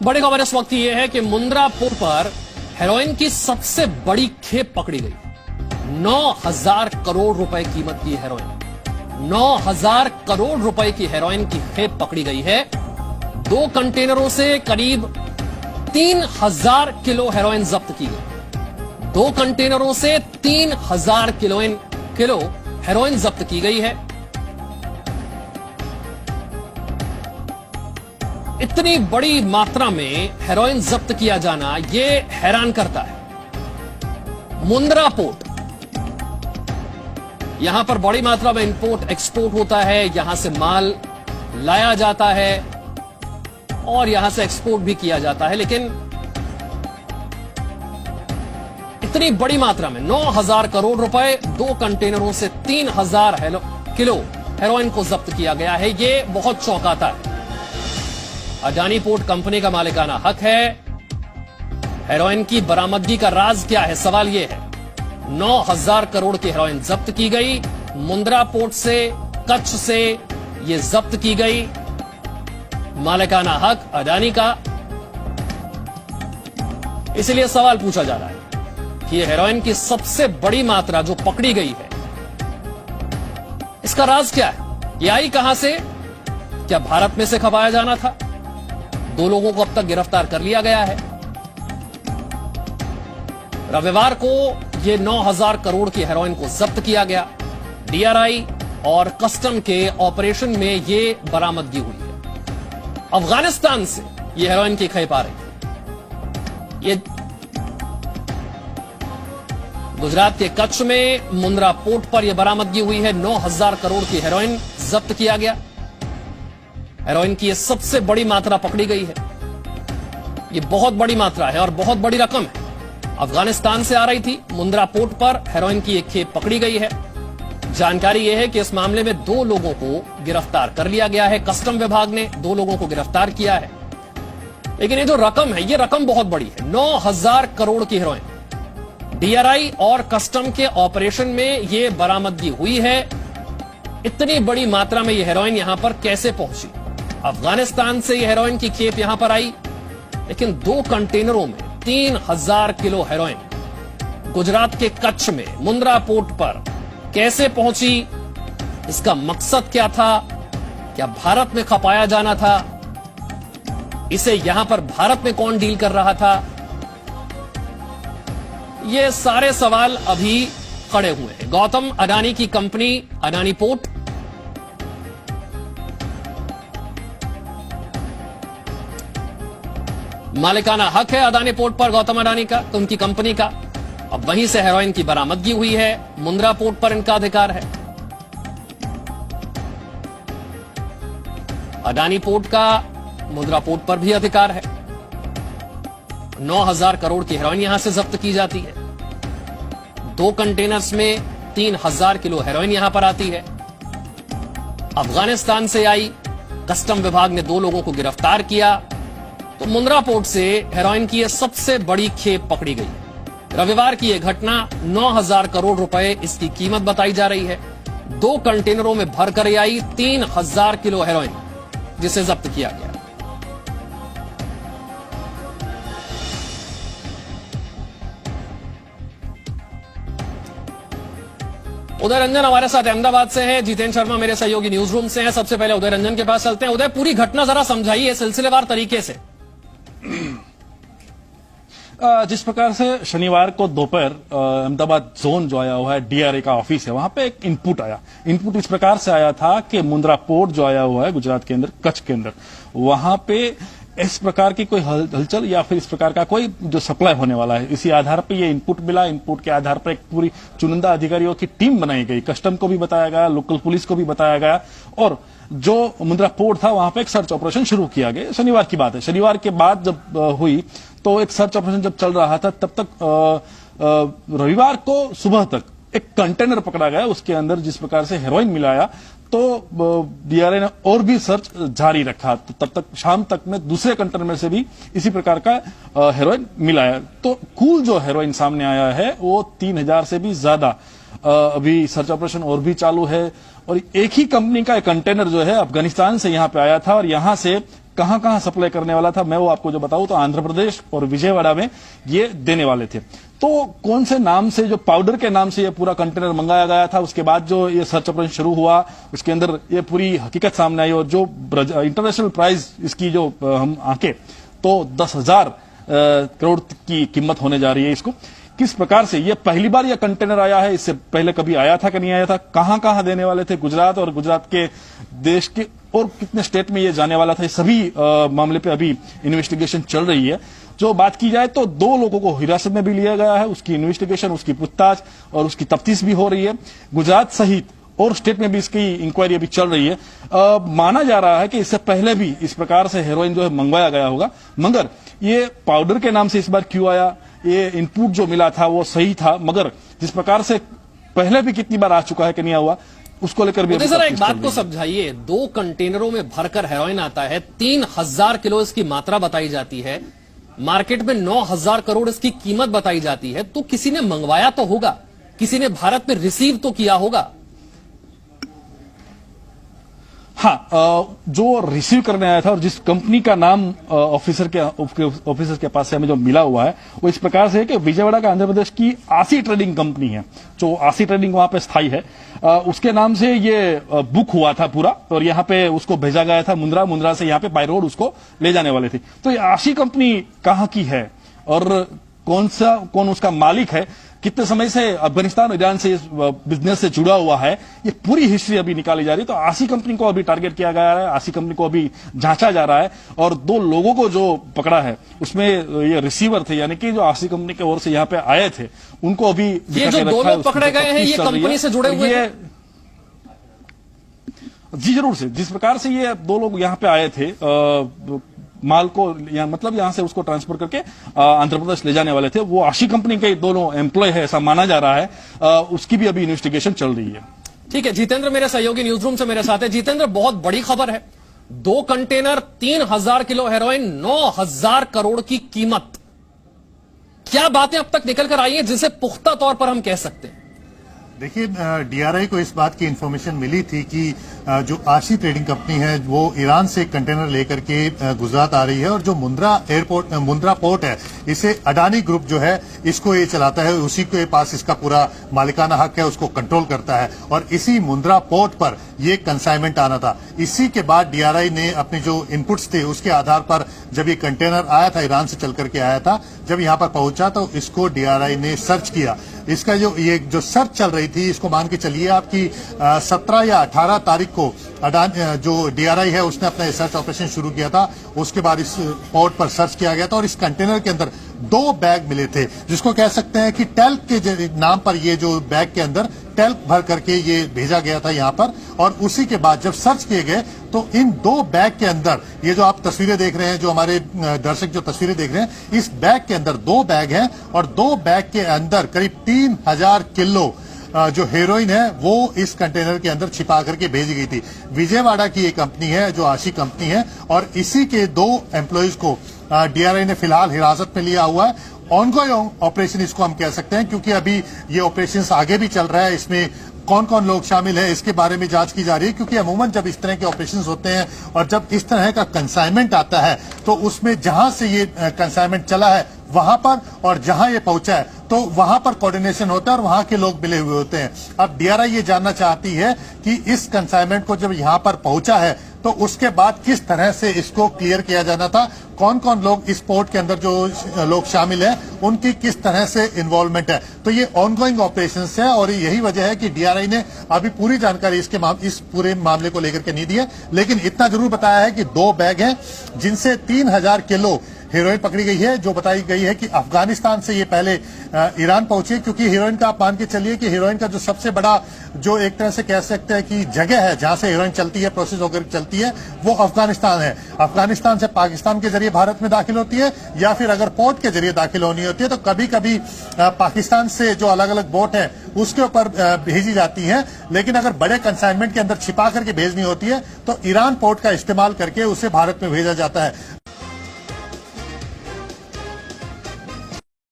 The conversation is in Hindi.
बड़ी खबर इस वक्त ये है कि मुंद्रा पोर्ट पर हेरोइन की सबसे बड़ी खेप पकड़ी गई। 9,000 करोड़ रुपए कीमत की हेरोइन, 9,000 करोड़ रुपए की हेरोइन की खेप पकड़ी गई है। 2 कंटेनरों से करीब 3,000 किलो हेरोइन जब्त की गई। 2 कंटेनरों से 3,000 किलो हेरोइन जब्त की गई है। इतनी बड़ी मात्रा में हेरोइन जब्त किया जाना यह हैरान करता है। मुंद्रा पोर्ट, यहां पर बड़ी मात्रा में इंपोर्ट एक्सपोर्ट होता है, यहां से माल लाया जाता है और यहां से एक्सपोर्ट भी किया जाता है, लेकिन इतनी बड़ी मात्रा में 9,000 करोड़ रुपए 2 कंटेनरों से 3,000 किलो हेरोइन को जब्त किया गया है। यह बहुत चौंकाता है। अडानी पोर्ट कंपनी का मालिकाना हक है। हेरोइन की बरामदगी का राज क्या है, सवाल यह है। 9,000 करोड़ की हेरोइन जब्त की गई मुंद्रा पोर्ट से, कच्छ से यह जब्त की गई। मालिकाना हक अडानी का। इसलिए सवाल पूछा जा रहा है कि यह हेरोइन की सबसे बड़ी मात्रा जो पकड़ी गई है, इसका राज क्या है? यह आई कहां से? क्या भारत में से खपाया जाना था? 2 लोगों को अब तक गिरफ्तार कर लिया गया है। रविवार को यह 9,000 करोड़ की हेरोइन को जब्त किया गया। डीआरआई और कस्टम के ऑपरेशन में यह बरामदगी हुई है। अफगानिस्तान से यह हेरोइन की खेप आ रही है। यह गुजरात के कच्छ में मुंद्रा पोर्ट पर यह बरामदगी हुई है। 9,000 करोड़ की हेरोइन जब्त किया गया। हेरोइन की यह सबसे बड़ी मात्रा पकड़ी गई है। यह बहुत बड़ी मात्रा है और बहुत बड़ी रकम है। अफगानिस्तान से आ रही थी। मुंद्रा पोर्ट पर हेरोइन की एक खेप पकड़ी गई है। जानकारी यह है कि इस मामले में 2 लोगों को गिरफ्तार कर लिया गया है। कस्टम विभाग ने 2 लोगों को गिरफ्तार किया है। लेकिन ये जो रकम है, यह रकम बहुत बड़ी है। 9,000 करोड़ की हेरोइन। डीआरआई और कस्टम के ऑपरेशन में यह बरामदगी हुई है। इतनी बड़ी मात्रा में यह हेरोइन यहां पर कैसे पहुंची? अफगानिस्तान से यह हेरोइन की खेप यहां पर आई, लेकिन 2 कंटेनरों में 3,000 किलो हेरोइन गुजरात के कच्छ में मुंद्रा पोर्ट पर कैसे पहुंची? इसका मकसद क्या था? क्या भारत में खपाया जाना था? इसे यहां पर भारत में कौन डील कर रहा था? ये सारे सवाल अभी खड़े हुए हैं। गौतम अडानी की कंपनी अडानी पोर्ट, मालिकाना हक है अडानी पोर्ट पर गौतम अडानी का, तो उनकी कंपनी का। अब वहीं से हेरोइन की बरामदगी हुई है। मुंद्रा पोर्ट पर इनका अधिकार है। अडानी पोर्ट का मुंद्रा पोर्ट पर भी अधिकार है। 9,000 करोड़ की हेरोइन यहां से जब्त की जाती है। 2 कंटेनर्स में 3,000 किलो हेरोइन यहां पर आती है। अफगानिस्तान से आई। कस्टम विभाग ने 2 लोगों को गिरफ्तार किया। तो मुंद्रा पोर्ट से हेरोइन की यह सबसे बड़ी खेप पकड़ी गई। रविवार की यह घटना 9,000 करोड़ रुपए इसकी कीमत बताई जा रही है। 2 कंटेनरों में भरकर आई 3,000 किलो हेरोइन, जिसे जब्त किया गया। उदय रंजन हमारे साथ अहमदाबाद से है। जितेंद्र शर्मा मेरे सहयोगी न्यूज रूम से हैं। सबसे पहले उदय रंजन के पास चलते हैं। उदय, पूरी घटना जरा समझाइए सिलसिलेवार तरीके से। जिस प्रकार से शनिवार को दोपहर अहमदाबाद जोन जो आया हुआ है, डीआरआई का ऑफिस है, वहां पे एक इनपुट आया। इनपुट इस प्रकार से आया था कि मुंद्रा पोर्ट जो आया हुआ है गुजरात के अंदर, कच्छ के अंदर, वहां पे इस प्रकार की कोई हलचल या फिर इस प्रकार का कोई जो सप्लाई होने वाला है, इसी आधार पर ये इनपुट मिला। इनपुट के आधार पर एक पूरी चुनिंदा अधिकारियों की टीम बनाई गई। कस्टम को भी बताया गया, लोकल पुलिस को भी बताया गया, और जो मुंद्रा पोर्ट था वहां पे एक सर्च ऑपरेशन शुरू किया गया। शनिवार की बात है। शनिवार के बाद जब हुई तो एक सर्च ऑपरेशन जब चल रहा था, तब तक रविवार को सुबह तक एक कंटेनर पकड़ा गया। उसके अंदर जिस प्रकार से हेरोइन मिलाया, तो डीआरआई ने और भी सर्च जारी रखा। तो तब तक शाम तक में दूसरे कंटेनर में से भी इसी प्रकार का हेरोइन मिलाया। तो कुल जो हेरोइन सामने आया है वो 3,000 से भी ज्यादा। अभी सर्च ऑपरेशन और भी चालू है। और एक ही कंपनी का एक कंटेनर जो है अफगानिस्तान से यहां पे आया था और यहां से कहां कहां सप्लाई करने वाला था, मैं वो आपको जो बताऊं तो आंध्र प्रदेश और विजयवाड़ा में ये देने वाले थे। तो कौन से नाम से, जो पाउडर के नाम से ये पूरा कंटेनर मंगाया गया था, उसके बाद जो ये सर्च ऑपरेशन शुरू हुआ उसके अंदर ये पूरी हकीकत सामने आई और जो इंटरनेशनल प्राइस इसकी जो हम आंके तो 10,000 करोड़ की कीमत होने जा रही है। इसको किस प्रकार से, ये पहली बार यह कंटेनर आया है, इससे पहले कभी आया था कि नहीं आया था, कहां कहां देने वाले थे, गुजरात और गुजरात के देश के और कितने स्टेट में ये जाने वाला था, ये सभी मामले पे अभी इन्वेस्टिगेशन चल रही है। जो बात की जाए तो 2 लोगों को हिरासत में भी लिया गया है, उसकी इन्वेस्टिगेशन, उसकी पूछताछ और उसकी तफ्तीश भी हो रही है। गुजरात सहित और स्टेट में भी इसकी इंक्वायरी अभी चल रही है। माना जा रहा है कि इससे पहले भी इस प्रकार से हेरोइन जो है मंगवाया गया होगा, मगर ये पाउडर के नाम से इस बार क्यों आया, ये इनपुट जो मिला था वो सही था, मगर जिस प्रकार से पहले भी कितनी बार आ चुका है कि नहीं हुआ, उसको लेकर भी जरा एक बात को समझाइए। 2 कंटेनरों में भरकर हेरोइन आता है, 3,000 किलो इसकी मात्रा बताई जाती है, मार्केट में 9,000 करोड़ इसकी कीमत बताई जाती है, तो किसी ने मंगवाया तो होगा, किसी ने भारत में रिसीव तो किया होगा। हाँ, जो रिसीव करने आया था और जिस कंपनी का नाम ऑफिसर के पास से हमें जो मिला हुआ है वो इस प्रकार से है कि विजयवाड़ा का आंध्र प्रदेश की आसी ट्रेडिंग कंपनी है, जो आसी ट्रेडिंग वहां पे स्थायी है, उसके नाम से ये बुक हुआ था पूरा और यहाँ पे उसको भेजा गया था मुंद्रा से यहाँ पे बाय रोड उसको ले जाने वाले थे। तो ये आसी कंपनी कहाँ की है और कौन उसका मालिक है, कितने समय से अफगानिस्तान और ईरान से इस बिजनेस से जुड़ा हुआ है, ये पूरी हिस्ट्री अभी निकाली जा रही है। तो आसी कंपनी को अभी टारगेट किया गया है, आसी कंपनी को अभी जांचा जा रहा है और 2 लोगों को जो पकड़ा है उसमें ये रिसीवर थे, यानी कि जो आसी कंपनी की ओर से यहाँ पे आए थे, उनको अभी ये जो 2 लोग पकड़े गए हैं ये कंपनी से जुड़े हुए हैं? जी जरूर से, जिस प्रकार से ये 2 लोग यहाँ पे आए थे, माल को मतलब यहां से उसको ट्रांसफर करके आंध्र प्रदेश ले जाने वाले थे, वो आशी कंपनी के दोनों एम्प्लॉय है ऐसा माना जा रहा है। उसकी भी अभी इन्वेस्टिगेशन चल रही है। ठीक है, जितेंद्र मेरे सहयोगी न्यूज रूम से मेरे साथ है। जितेंद्र, बहुत बड़ी खबर है, 2 कंटेनर, 3,000 किलो हेरोइन, 9,000 करोड़ की कीमत। क्या बातें अब तक निकल कर आई हैं जिसे पुख्ता तौर पर हम कह सकते हैं? देखिए, डीआरआई को इस बात की इंफॉर्मेशन मिली थी कि जो आशी ट्रेडिंग कंपनी है वो ईरान से कंटेनर लेकर के गुजरात आ रही है और जो मुंद्रा पोर्ट है, इसे अडानी ग्रुप जो है इसको ये चलाता है, उसी के पास इसका पूरा मालिकाना हक है, उसको कंट्रोल करता है और इसी मुंद्रा पोर्ट पर ये कंसाइनमेंट आना था। इसी के बाद डीआरआई ने अपने जो इनपुट्स थे उसके आधार पर जब ये कंटेनर आया था, ईरान से चल करके आया था, जब यहाँ पर पहुंचा तो इसको डीआरआई ने सर्च किया। इसका ये जो सर्च चल रही थी, इसको मान के चलिए आपकी 17 या 18 तारीख को जो डीआरआई है उसने अपना सर्च ऑपरेशन शुरू किया था। उसके बाद इस पोर्ट पर सर्च किया गया था और इस कंटेनर के अंदर 2 बैग मिले थे, जिसको कह सकते हैं कि टेल्क के नाम पर ये जो बैग के अंदर टेल्क भर करके ये भेजा गया था यहाँ पर। और उसी के बाद जब सर्च किए गए तो इन 2 बैग के अंदर, ये जो आप तस्वीरें देख रहे हैं, जो हमारे दर्शक जो तस्वीरें देख रहे हैं, इस बैग के अंदर 2 बैग हैं और 2 बैग के अंदर करीब 3,000 किलो जो हेरोइन है वो इस कंटेनर के अंदर छिपा करके भेजी गई थी। विजयवाड़ा की एक कंपनी है जो आशी कंपनी है और इसी के 2 एम्प्लॉइज को डीआरआई ने फिलहाल हिरासत में लिया हुआ है। ऑनगोइंग ऑपरेशन इसको हम कह सकते हैं, क्योंकि अभी ये ऑपरेशन आगे भी चल रहा है। इसमें कौन कौन लोग शामिल है इसके बारे में जांच की जा रही है, क्योंकि अमूमन जब इस तरह के ऑपरेशंस होते हैं और जब इस तरह का कंसाइनमेंट आता है तो उसमें जहां से ये कंसाइनमेंट चला है वहां पर और जहां ये पहुंचा है तो वहां पर कोऑर्डिनेशन होता है और वहां के लोग मिले हुए होते हैं। अब डीआरआई ये जानना चाहती है कि इस कंसाइनमेंट को जब यहां पर पहुंचा है तो उसके बाद किस तरह से इसको क्लियर किया जाना था, कौन कौन लोग इस पोर्ट के अंदर जो लोग शामिल हैं उनकी किस तरह से इन्वॉल्वमेंट है। तो ये ऑनगोइंग ऑपरेशंस है और यही वजह है कि डीआरआई ने अभी पूरी जानकारी इस पूरे मामले को लेकर के नहीं दी है, लेकिन इतना जरूर बताया है कि 2 बैग हैं जिनसे 3,000 किलो हेरोइन पकड़ी गई है, जो बताई गई है कि अफगानिस्तान से ये पहले ईरान पहुंची, क्योंकि हेरोइन का आप मान के चलिए कि हेरोइन का जो सबसे बड़ा जो एक तरह से कह सकते हैं कि जगह है जहां से हेरोइन चलती है, प्रोसेस होकर चलती है, वो अफगानिस्तान है। अफगानिस्तान से पाकिस्तान के जरिए भारत में दाखिल होती है या फिर अगर पोर्ट के जरिए दाखिल होनी होती है तो कभी कभी पाकिस्तान से जो अलग अलग बोट है उसके ऊपर भेजी जाती है। लेकिन अगर बड़े कंसाइनमेंट के अंदर छिपा करके भेजनी होती है तो ईरान पोर्ट का इस्तेमाल करके उसे भारत में भेजा जाता है।